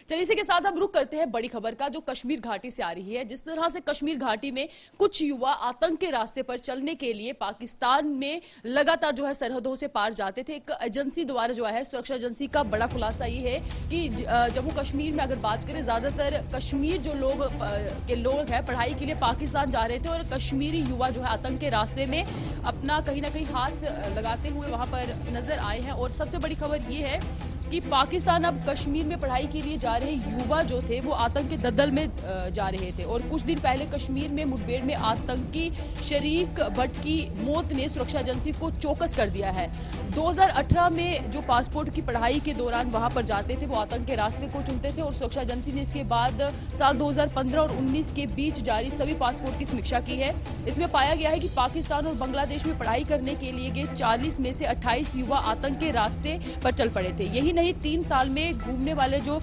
चलिए इसी के साथ हम रुक करते हैं बड़ी खबर का, जो कश्मीर घाटी से आ रही है। जिस तरह से कश्मीर घाटी में कुछ युवा आतंक के रास्ते पर चलने के लिए पाकिस्तान में लगातार जो है सरहदों से पार जाते थे। एक एजेंसी द्वारा जो है, सुरक्षा एजेंसी का बड़ा खुलासा ये है कि जम्मू कश्मीर में अगर बात करें, ज्यादातर कश्मीर जो लोग हैं पढ़ाई के लिए पाकिस्तान जा रहे थे और कश्मीरी युवा जो है आतंक के रास्ते में अपना कहीं ना कहीं हाथ लगाते हुए वहां पर नजर आए हैं। और सबसे बड़ी खबर ये है कि पाकिस्तान अब कश्मीर में पढ़ाई के लिए जा रहे युवा जो थे वो आतंक के दलदल में जा रहे थे। और कुछ दिन पहले कश्मीर में मुठभेड़ में आतंकी शरीक भट्ट की मौत ने सुरक्षा एजेंसी को चौकस कर दिया है। 2018 में जो पासपोर्ट की पढ़ाई के दौरान वहां पर जाते थे वो आतंक के रास्ते को चुनते थे और सुरक्षा एजेंसी ने इसके बाद साल 2015 और 19 के बीच जारी सभी पासपोर्ट की समीक्षा की है। इसमें पाया गया है कि पाकिस्तान और बांग्लादेश में पढ़ाई करने के लिए गए 40 में से 28 युवा आतंक के रास्ते पर चल पड़े थे। यही नहीं, 3 साल में घूमने वाले जो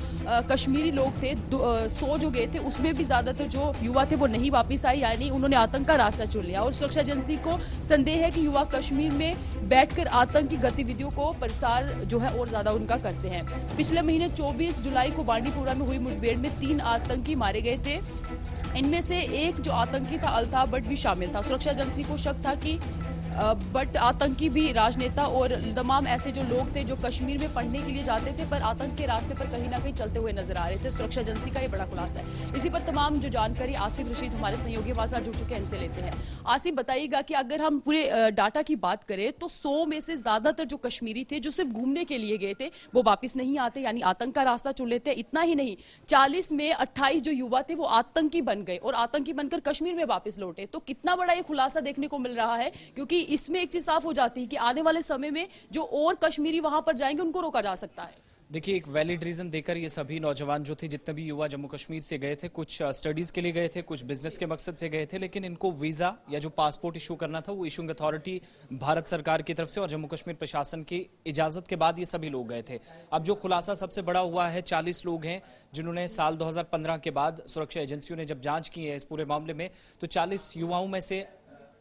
कश्मीरी लोग थे 100 जो गए थे उसमें भी ज्यादातर जो युवा थे वो नहीं वापस आए, यानी उन्होंने आतंक का रास्ता चुन लिया। और सुरक्षा एजेंसी को संदेह है कि युवा कश्मीर में बैठकर आतंक की गतिविधियों को प्रसार जो है और ज्यादा उनका करते हैं। पिछले महीने 24 जुलाई को बांडीपुरा में हुई मुठभेड़ में 3 आतंकी मारे गए थे। इनमें से एक जो आतंकी था अल्ताफ भट्ट भी शामिल था। सुरक्षा एजेंसी को शक था कि बट आतंकी भी राजनेता और तमाम ऐसे जो लोग थे जो कश्मीर में पढ़ने के लिए जाते थे पर आतंक के रास्ते पर कहीं ना कहीं चलते हुए नजर आ रहे थे। सुरक्षा एजेंसी का ये बड़ा खुलासा है। इसी पर तमाम जो जानकारी आसिफ रशीद हमारे सहयोगी आवाज़ जुड़ चुके हैं, इनसे लेते हैं। आसिफ, बताइएगा कि अगर हम पूरे डाटा की बात करें तो 100 में से ज्यादातर जो कश्मीरी थे जो सिर्फ घूमने के लिए गए थे वो वापिस नहीं आते, यानी आतंक का रास्ता चुन लेते। इतना ही नहीं, 40 में 28 जो युवा थे वो आतंकी बन गए और आतंकी बनकर कश्मीर में वापस लौटे। तो कितना बड़ा ये खुलासा देखने को मिल रहा है, क्योंकि इसमें एक चीज साफ हो जाती है कि आने वाले समय में जो और कश्मीरी वहां पर जाएंगे उनको रोका जा सकता है। देखिए, एक वैलिड रीजन देकर ये सभी नौजवान जो थे, जितने भी युवा जम्मू कश्मीर से गए थे, कुछ स्टडीज के लिए गए थे, कुछ बिजनेस के मकसद से गए थे, लेकिन इनको वीजा या जो पासपोर्ट इशू करना था वो इशूइंग अथॉरिटी भारत सरकार की तरफ से और जम्मू कश्मीर प्रशासन की इजाजत के बाद ये सभी लोग गए थे। अब जो खुलासा सबसे बड़ा हुआ है, 40 लोग हैं जिन्होंने साल 2015 के बाद सुरक्षा एजेंसियों ने जब जांच की है इस पूरे मामले में, तो 40 युवाओं में से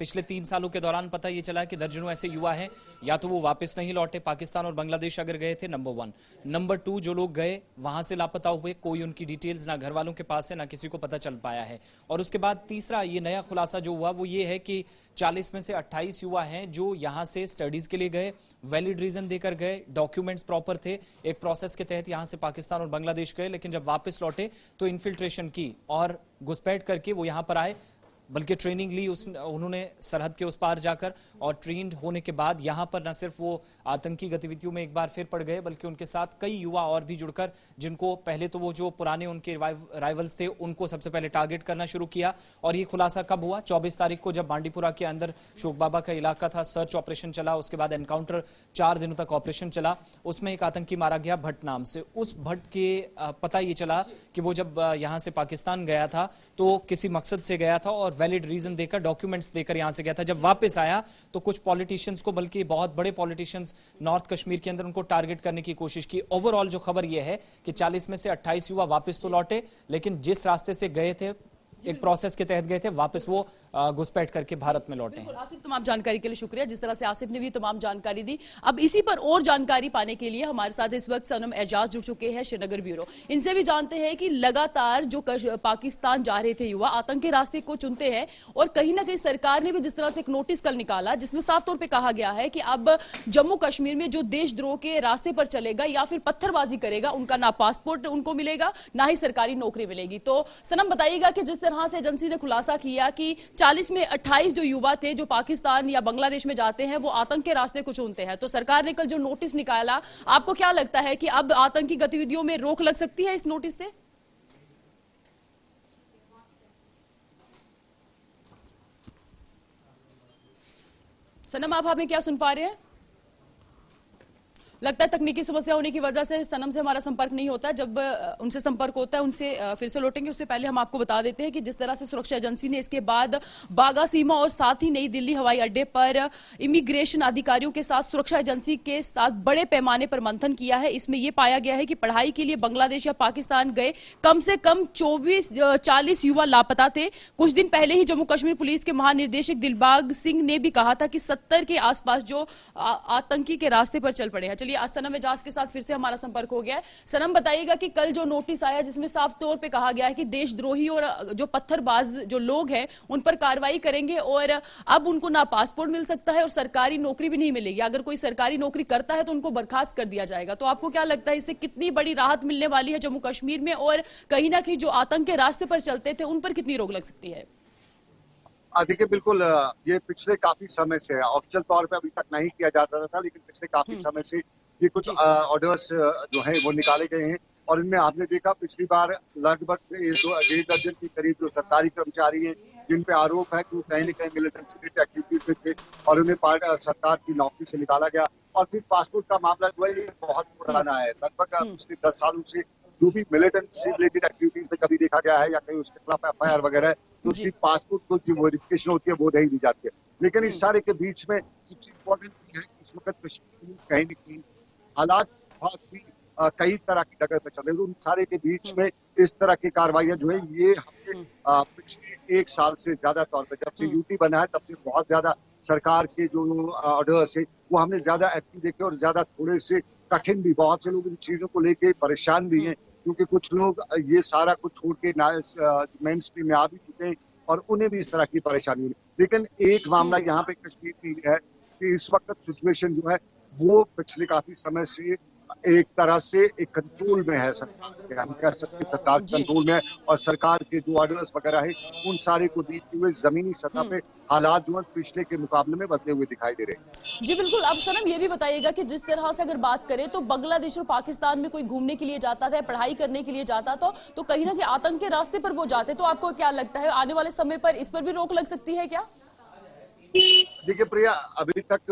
पिछले 3 सालों के दौरान पता ये चला कि दर्जनों ऐसे युवा हैं, या तो वो वापस नहीं लौटे, पाकिस्तान और बांग्लादेश अगर गए थे, नंबर 1। नंबर 2, जो लोग गए वहां से लापता हुए, कोई उनकी डिटेल्स ना घर वालों के पास है ना किसी को पता चल पाया है। और उसके बाद तीसरा ये नया खुलासा जो हुआ वो ये है कि 40 में से 28 युवा हैं जो यहां से स्टडीज के लिए गए, वैलिड रीजन देकर गए, डॉक्यूमेंट्स प्रॉपर थे, एक प्रोसेस के तहत यहां से पाकिस्तान और बांग्लादेश गए, लेकिन जब वापस लौटे तो इन्फिल्ट्रेशन की और घुसपैठ करके वो यहां पर आए, बल्कि ट्रेनिंग ली उन्होंने सरहद के उस पार जाकर, और ट्रेंड होने के बाद यहां पर न सिर्फ वो आतंकी गतिविधियों में एक बार फिर पड़ गए, बल्कि उनके साथ कई युवा और भी जुड़कर, जिनको पहले तो वो जो पुराने उनके राइवल्स थे उनको सबसे पहले टारगेट करना शुरू किया। और ये खुलासा कब हुआ? 24 तारीख को, जब बांडीपुरा के अंदर शोक बाबा का इलाका था, सर्च ऑपरेशन चला, उसके बाद एनकाउंटर 4 दिनों तक ऑपरेशन चला, उसमें एक आतंकी मारा गया भट्ट नाम से। उस भट्ट के पता ये चला कि वो जब यहां से पाकिस्तान गया था तो किसी मकसद से गया था और वैलिड रीजन देकर, डॉक्यूमेंट्स देकर यहां से गया था। जब वापस आया तो कुछ पॉलिटिशियंस को, बल्कि बहुत बड़े पॉलिटिशियंस नॉर्थ कश्मीर के अंदर, उनको टारगेट करने की कोशिश की। ओवरऑल जो खबर यह है कि 40 में से 28 युवा वापस तो लौटे, लेकिन जिस रास्ते से गए थे, एक प्रोसेस के तहत गए थे, वापस वो घुसपैठ करके भारत में लौटे हैं। आसिफ, तमाम जानकारी के लिए शुक्रिया। जिस तरह से आसिफ ने भी तमाम जानकारी दी, अब इसी पर और जानकारी पाने के लिए हमारे साथ इस वक्त सनम एजाज जुड़ चुके हैं, श्रीनगर ब्यूरो। इनसे भी जानते हैं कि लगातार जो पाकिस्तान जा रहे थे युवा आतंक के रास्ते को चुनते हैं, और कहीं ना कहीं सरकार ने भी जिस तरह से एक नोटिस कल निकाला जिसमें साफ तौर पर कहा गया है कि अब जम्मू कश्मीर में जो देशद्रोह के रास्ते पर चलेगा या फिर पत्थरबाजी करेगा, उनका ना पासपोर्ट उनको मिलेगा ना ही सरकारी नौकरी मिलेगी। तो सनम, बताइएगा कि जिस तरह से एजेंसी ने खुलासा किया कि 40 में 28 जो युवा थे जो पाकिस्तान या बांग्लादेश में जाते हैं वो आतंक के रास्ते को चुनते हैं, तो सरकार ने कल जो नोटिस निकाला, आपको क्या लगता है कि अब आतंकी गतिविधियों में रोक लग सकती है इस नोटिस से? सनम, आप हमें क्या सुन पा रहे हैं? लगता है तकनीकी समस्या होने की वजह से सनम से हमारा संपर्क नहीं होता। जब उनसे संपर्क होता है उनसे फिर से लौटेंगे। उससे पहले हम आपको बता देते हैं कि जिस तरह से सुरक्षा एजेंसी ने इसके बाद बागा सीमा और साथ ही नई दिल्ली हवाई अड्डे पर इमिग्रेशन अधिकारियों के साथ सुरक्षा एजेंसी के साथ बड़े पैमाने पर मंथन किया है, इसमें यह पाया गया है कि पढ़ाई के लिए बांग्लादेश या पाकिस्तान गए कम से कम 40 युवा लापता थे। कुछ दिन पहले ही जम्मू कश्मीर पुलिस के महानिदेशक दिलबाग सिंह ने भी कहा था कि 70 के आसपास जो आतंकी के रास्ते पर चल पड़े हैं। चलिए आज सनम एजाज के साथ फिर से हमारा संपर्क हो गया है। सनम, बताइएगा कि कल जो नोटिस आया जिसमें साफ तौर पे कहा गया है कि देशद्रोही और जो पत्थरबाज जो लोग हैं उन पर कार्रवाई करेंगे और अब उनको ना पासपोर्ट मिल सकता है और सरकारी नौकरी भी नहीं मिलेगी। अगर कोई सरकारी नौकरी करता है तो उनको बर्खास्त कर दिया जाएगा। तो आपको क्या लगता है इससे कितनी बड़ी राहत मिलने वाली है जम्मू कश्मीर में, और कहीं ना कहीं जो आतंक के रास्ते पर चलते थे उन पर कितनी रोक लग सकती है? देखिए बिल्कुल, ये पिछले काफी समय से ऑफिशियल तौर पे अभी तक नहीं किया जाता था, लेकिन पिछले काफी समय से ये कुछ ऑर्डर्स जो है वो निकाले गए हैं। और इनमें आपने देखा पिछली बार लगभग 1.5 दर्जन के करीब जो सरकारी कर्मचारी हैं जिन पे आरोप है कि वो कहीं न कहीं मिलिटेंट एक्टिविटीज में थे और उन्हें सरकार की नौकरी से निकाला गया। और फिर पासपोर्ट का मामला जो है ये बहुत पुराना है, लगभग पिछले 10 सालों से जो भी मिलिटेंट से रिलेटेड एक्टिविटीज में कभी देखा गया है या कहीं उसके खिलाफ एफआईआर वगैरह है तो उसकी पासपोर्ट को जो वेरिफिकेशन होती है वो नहीं दी जाती है। लेकिन इस सारे के बीच में सबसे इम्पोर्टेंट है कि इस वक्त कश्मीर में कहीं न कहीं हालात बहुत भी कई तरह की जगह पे चल रहे हैं। उन सारे के बीच में इस तरह की कार्रवाइयां जो है ये हमने पिछले 1 साल से ज्यादा तौर पर जब से यूटी बना है तब से बहुत ज्यादा सरकार के जो ऑर्डर्स है वो हमने ज्यादा एक्टिव देखे और ज्यादा थोड़े से कठिन भी। बहुत से लोग इन चीजों को लेके परेशान भी हैं क्योंकि कुछ लोग ये सारा कुछ छोड़ के मेन स्ट्रीम में आ भी चुके हैं और उन्हें भी इस तरह की परेशानी है। लेकिन एक मामला यहाँ पे कश्मीर की है कि इस वक्त सिचुएशन जो है वो पिछले काफी समय से एक तरह से एक कंट्रोल में है सरकार, हम कह सकते सरकार कंट्रोल में है और सरकार के जो ऑर्डर्स वगैरह है उन सारे को देखते हुए जमीनी सतह पे हालात जो है पिछले के मुकाबले में बदले हुए दिखाई दे रहे हैं। जी बिल्कुल। अब सनम ये भी बताइएगा कि जिस तरह से अगर बात करें तो बांग्लादेश और पाकिस्तान में कोई घूमने के लिए जाता था, पढ़ाई करने के लिए जाता था तो कहीं ना कहीं आतंक के रास्ते पर वो जाते, तो आपको क्या लगता है आने वाले समय पर इस पर भी रोक लग सकती है क्या? देखिए प्रिया, अभी तक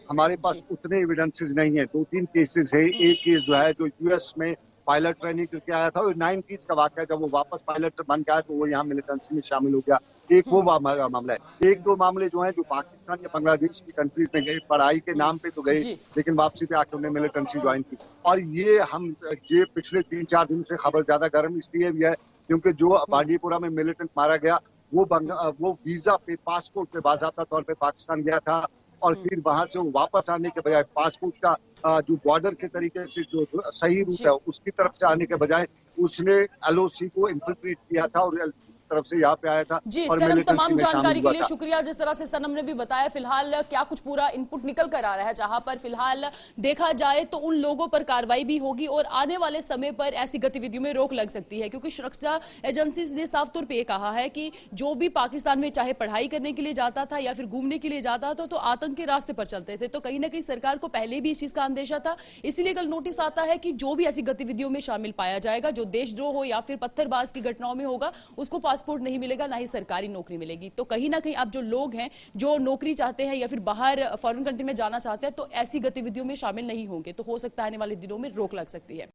हमारे पास उतने एविडेंसेस नहीं है। 2-3 केसेस है। एक केस जो है जो यूएस में पायलट ट्रेनिंग करके आया था, 90s का वाकया, जब वो वापस पायलट बन गया तो वो यहाँ मिलिटेंसी में शामिल हो गया। एक वो मामला है। 1-2 मामले जो है जो पाकिस्तान या बांग्लादेश की कंट्रीज में गए, पढ़ाई के नाम पे तो गए लेकिन वापसी पे आकर उन्हें मिलिटेंसी ज्वाइन की। और ये पिछले 3-4 दिन से खबर ज्यादा गर्म इसलिए भी है क्योंकि जो बांडीपुरा में मिलिटेंट मारा गया वो वीजा पे, पासपोर्ट पे बाज़ाब्ता तौर पे पाकिस्तान गया था और फिर वहां से वो वापस आने के बजाय पासपोर्ट का जो बॉर्डर के तरीके से जो सही रूट है उसकी तरफ से आने के बजाय उसने एलओसी को इन्फिल्ट्रेट किया था और एलओसी की तरफ से यहाँ पे आया था। जी और सनम, तमाम जानकारी के लिए शुक्रिया। जिस तरह से सनम ने भी बताया, फिलहाल क्या कुछ पूरा इनपुट निकल कर आ रहा है जहां पर फिलहाल देखा जाए तो उन लोगों पर कार्रवाई भी होगी और आने वाले समय पर ऐसी गतिविधियों में रोक लग सकती है क्योंकि सुरक्षा एजेंसी ने साफ तौर पर यह कहा है कि जो भी पाकिस्तान में चाहे पढ़ाई करने के लिए जाता था या फिर घूमने के लिए जाता था तो आतंक के रास्ते पर चलते थे। तो कहीं ना कहीं सरकार को पहले भी इस चीज का अंदेशा था, इसीलिए कल नोटिस आता है कि जो भी ऐसी गतिविधियों में शामिल पाया जाएगा, जो देशद्रोह हो या फिर पत्थरबाज की घटनाओं में होगा, उसको पासपोर्ट नहीं मिलेगा, ना ही सरकारी नौकरी मिलेगी। तो कहीं ना कहीं अब जो लोग हैं जो नौकरी चाहते हैं या फिर बाहर फॉरेन कंट्री में जाना चाहते हैं तो ऐसी गतिविधियों में शामिल नहीं होंगे, तो हो सकता है आने वाले दिनों में रोक लग सकती है।